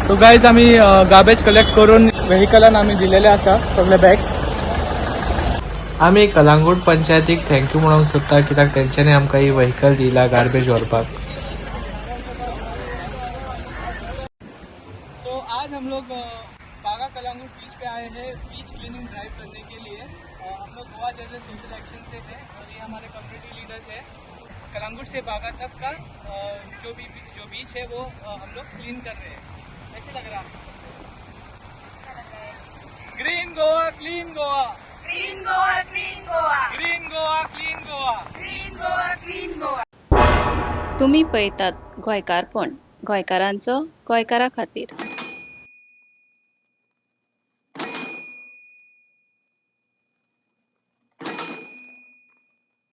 तो गाईज आम्ही garbage collect करून व्हेकलान आम्ही दिलेले असा सगळे बॅग्स. आम्ही कलांगूट पंचायतीक थँक्यू म्हणूंक सोदता कित्याक तेंच्यांनी आमकां ही व्हेकल दिला गार्बेज व्हरपाक. तो आज हम लोग बागा कलांगूट बीच पे आए हैं बीच क्लीनिंग ड्राइव करने के लिए. हम लोग गोवा जैसे सोशल एक्शन से हैं और ये हमारे कम्युनिटी लीडर्स हैं. कलांगूट से बागा तक का जो बीच है वो हम लोग क्लीन कर रहे हैं. कैसे लग रहा है? Green Goa clean Goa, green Goa clean Goa, green Goa clean Goa, green Goa clean Goa. तुम्ही पळयतात गोंयकारपण, गोंयकारांचो गोंयकारा खातीर.